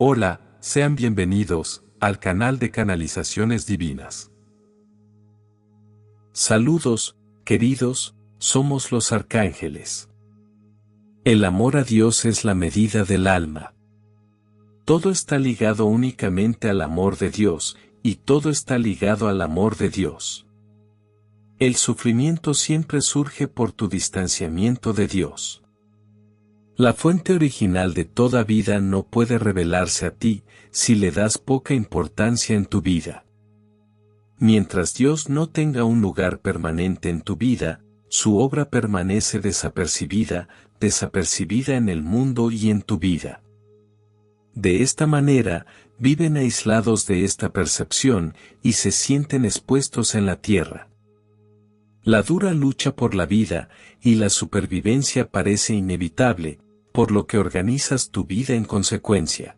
Hola, sean bienvenidos al canal de Canalizaciones Divinas. Saludos, queridos, somos los arcángeles. El amor a Dios es la medida del alma. Todo está ligado únicamente al amor de Dios, y todo está ligado al amor de Dios. El sufrimiento siempre surge por tu distanciamiento de Dios. La fuente original de toda vida no puede revelarse a ti si le das poca importancia en tu vida. Mientras Dios no tenga un lugar permanente en tu vida, su obra permanece desapercibida en el mundo y en tu vida. De esta manera, viven aislados de esta percepción y se sienten expuestos en la tierra. La dura lucha por la vida y la supervivencia parece inevitable, por lo que organizas tu vida en consecuencia.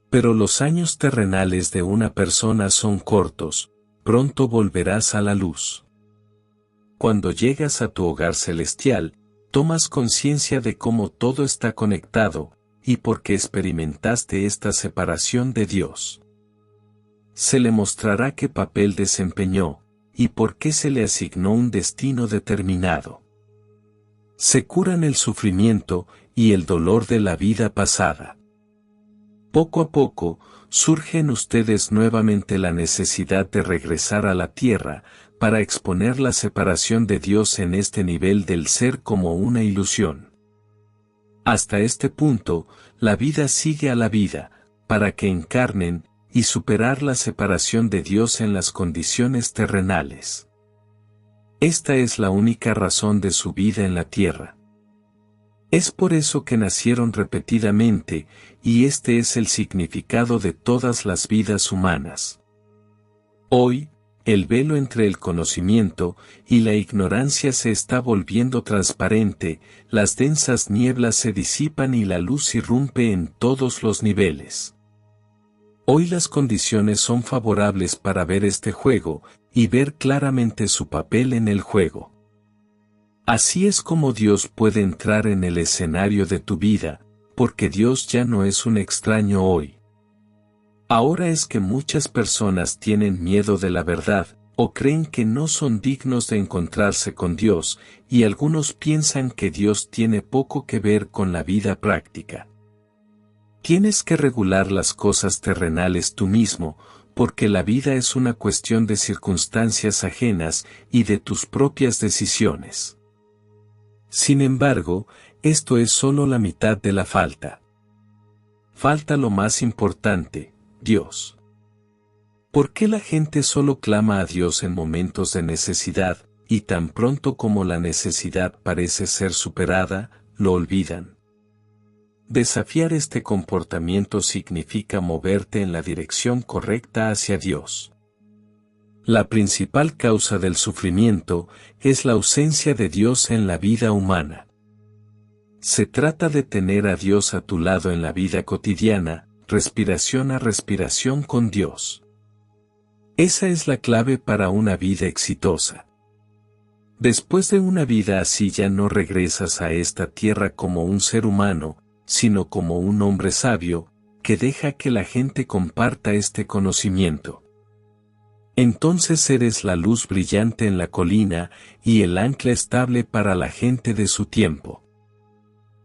Pero los años terrenales de una persona son cortos, pronto volverás a la luz. Cuando llegas a tu hogar celestial, tomas conciencia de cómo todo está conectado, y por qué experimentaste esta separación de Dios. Se le mostrará qué papel desempeñó, y por qué se le asignó un destino determinado. Se curan el sufrimiento y el dolor de la vida pasada. Poco a poco, surge en ustedes nuevamente la necesidad de regresar a la tierra, para exponer la separación de Dios en este nivel del ser como una ilusión. Hasta este punto, la vida sigue a la vida, para que encarnen, y superar la separación de Dios en las condiciones terrenales. Esta es la única razón de su vida en la tierra. Es por eso que nacieron repetidamente, y este es el significado de todas las vidas humanas. Hoy, el velo entre el conocimiento y la ignorancia se está volviendo transparente, las densas nieblas se disipan y la luz irrumpe en todos los niveles. Hoy las condiciones son favorables para ver este juego, y ver claramente su papel en el juego. Así es como Dios puede entrar en el escenario de tu vida, porque Dios ya no es un extraño hoy. Ahora es que muchas personas tienen miedo de la verdad, o creen que no son dignos de encontrarse con Dios, y algunos piensan que Dios tiene poco que ver con la vida práctica. Tienes que regular las cosas terrenales tú mismo, porque la vida es una cuestión de circunstancias ajenas y de tus propias decisiones. Sin embargo, esto es solo la mitad de la falta. Falta lo más importante, Dios. ¿Por qué la gente solo clama a Dios en momentos de necesidad, y tan pronto como la necesidad parece ser superada, lo olvidan? Desafiar este comportamiento significa moverte en la dirección correcta hacia Dios. La principal causa del sufrimiento es la ausencia de Dios en la vida humana. Se trata de tener a Dios a tu lado en la vida cotidiana, respiración a respiración con Dios. Esa es la clave para una vida exitosa. Después de una vida así ya no regresas a esta tierra como un ser humano, sino como un hombre sabio, que deja que la gente comparta este conocimiento. Entonces eres la luz brillante en la colina, y el ancla estable para la gente de su tiempo.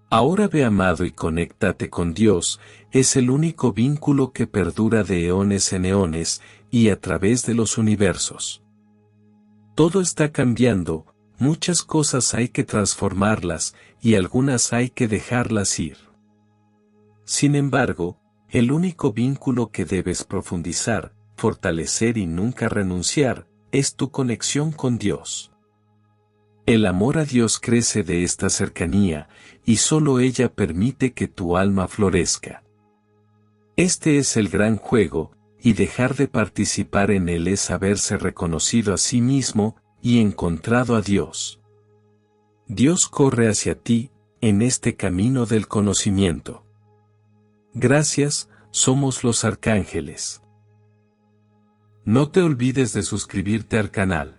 Ahora ve amado y conéctate con Dios, es el único vínculo que perdura de eones en eones, y a través de los universos. Todo está cambiando, muchas cosas hay que transformarlas, y algunas hay que dejarlas ir. Sin embargo, el único vínculo que debes profundizar, fortalecer y nunca renunciar, es tu conexión con Dios. El amor a Dios crece de esta cercanía, y solo ella permite que tu alma florezca. Este es el gran juego, y dejar de participar en él es haberse reconocido a sí mismo, y encontrado a Dios. Dios corre hacia ti, en este camino del conocimiento. Gracias, somos los arcángeles. No te olvides de suscribirte al canal,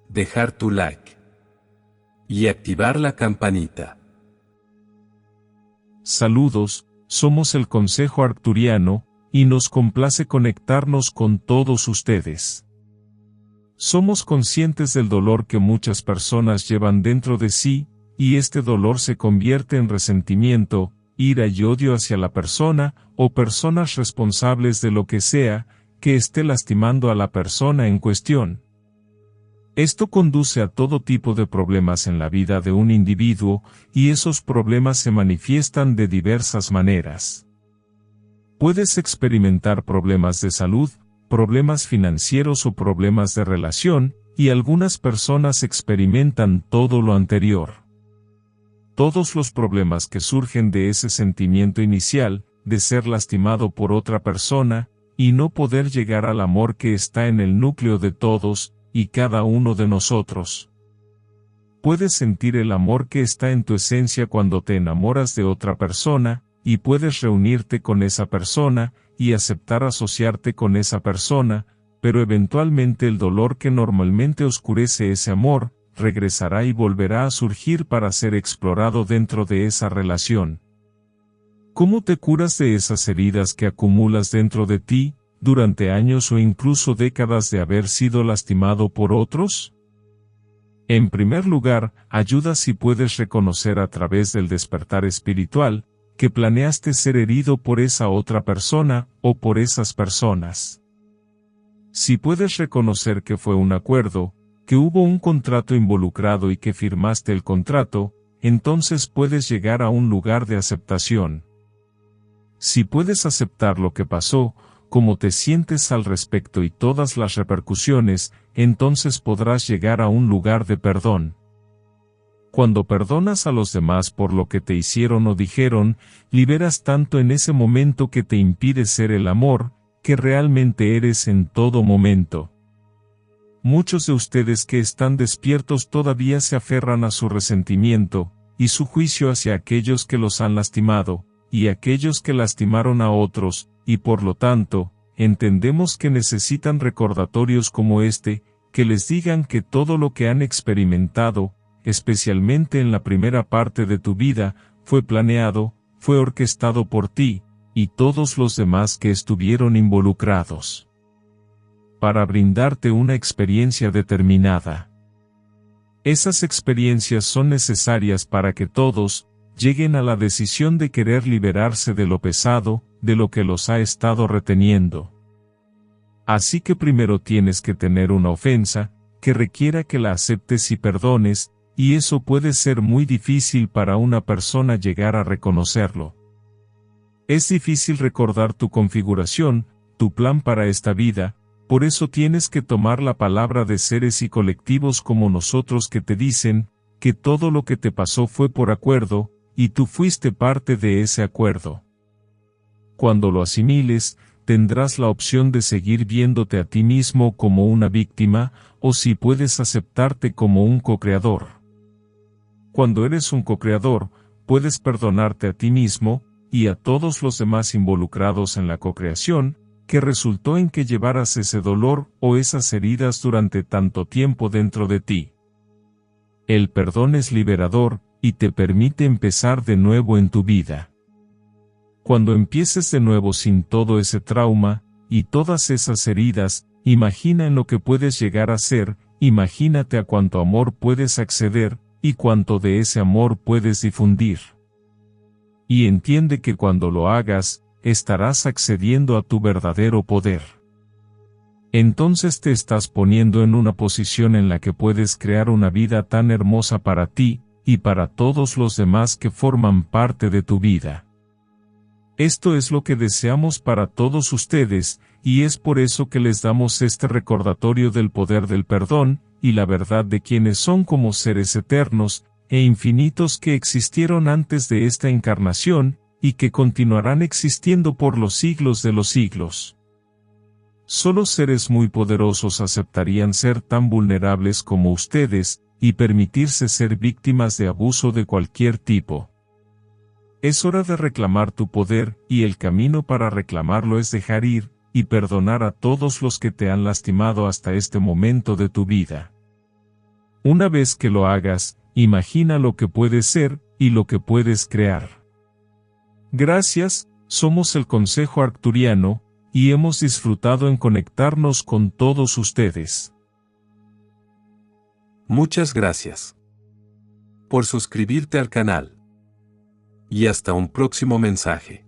dejar tu like y activar la campanita. Saludos, somos el Consejo Arcturiano, y nos complace conectarnos con todos ustedes. Somos conscientes del dolor que muchas personas llevan dentro de sí, y este dolor se convierte en resentimiento, ira y odio hacia la persona, o personas responsables de lo que sea, que esté lastimando a la persona en cuestión. Esto conduce a todo tipo de problemas en la vida de un individuo, y esos problemas se manifiestan de diversas maneras. Puedes experimentar problemas de salud, problemas financieros o problemas de relación, y algunas personas experimentan todo lo anterior. Todos los problemas que surgen de ese sentimiento inicial, de ser lastimado por otra persona, y no poder llegar al amor que está en el núcleo de todos, y cada uno de nosotros. Puedes sentir el amor que está en tu esencia cuando te enamoras de otra persona, y puedes reunirte con esa persona, y aceptar asociarte con esa persona, pero eventualmente el dolor que normalmente oscurece ese amor, regresará y volverá a surgir para ser explorado dentro de esa relación. ¿Cómo te curas de esas heridas que acumulas dentro de ti, durante años o incluso décadas de haber sido lastimado por otros? En primer lugar, ayuda si puedes reconocer a través del despertar espiritual, que planeaste ser herido por esa otra persona, o por esas personas. Si puedes reconocer que fue un acuerdo, que hubo un contrato involucrado y que firmaste el contrato, entonces puedes llegar a un lugar de aceptación. Si puedes aceptar lo que pasó, cómo te sientes al respecto y todas las repercusiones, entonces podrás llegar a un lugar de perdón. Cuando perdonas a los demás por lo que te hicieron o dijeron, liberas tanto en ese momento que te impide ser el amor, que realmente eres en todo momento. Muchos de ustedes que están despiertos todavía se aferran a su resentimiento, y su juicio hacia aquellos que los han lastimado, y aquellos que lastimaron a otros, y por lo tanto, entendemos que necesitan recordatorios como este, que les digan que todo lo que han experimentado, especialmente en la primera parte de tu vida, fue planeado, fue orquestado por ti, y todos los demás que estuvieron involucrados, para brindarte una experiencia determinada. Esas experiencias son necesarias para que todos lleguen a la decisión de querer liberarse de lo pesado, de lo que los ha estado reteniendo. Así que primero tienes que tener una ofensa, que requiera que la aceptes y perdones, y eso puede ser muy difícil para una persona llegar a reconocerlo. Es difícil recordar tu configuración, tu plan para esta vida, por eso tienes que tomar la palabra de seres y colectivos como nosotros que te dicen, que todo lo que te pasó fue por acuerdo, y tú fuiste parte de ese acuerdo. Cuando lo asimiles, tendrás la opción de seguir viéndote a ti mismo como una víctima, o si puedes aceptarte como un co-creador. Cuando eres un co-creador, puedes perdonarte a ti mismo, y a todos los demás involucrados en la co-creación, que resultó en que llevaras ese dolor o esas heridas durante tanto tiempo dentro de ti. El perdón es liberador, y te permite empezar de nuevo en tu vida. Cuando empieces de nuevo sin todo ese trauma, y todas esas heridas, imagina en lo que puedes llegar a ser, imagínate a cuánto amor puedes acceder, y cuánto de ese amor puedes difundir. Y entiende que cuando lo hagas, estarás accediendo a tu verdadero poder. Entonces te estás poniendo en una posición en la que puedes crear una vida tan hermosa para ti, y para todos los demás que forman parte de tu vida. Esto es lo que deseamos para todos ustedes, y es por eso que les damos este recordatorio del poder del perdón, y la verdad de quienes son como seres eternos, e infinitos que existieron antes de esta encarnación, y que continuarán existiendo por los siglos de los siglos. Solo seres muy poderosos aceptarían ser tan vulnerables como ustedes, y permitirse ser víctimas de abuso de cualquier tipo. Es hora de reclamar tu poder, y el camino para reclamarlo es dejar ir, y perdonar a todos los que te han lastimado hasta este momento de tu vida. Una vez que lo hagas, imagina lo que puedes ser, y lo que puedes crear. Gracias, somos el Consejo Arcturiano, y hemos disfrutado en conectarnos con todos ustedes. Muchas gracias por suscribirte al canal. Y hasta un próximo mensaje.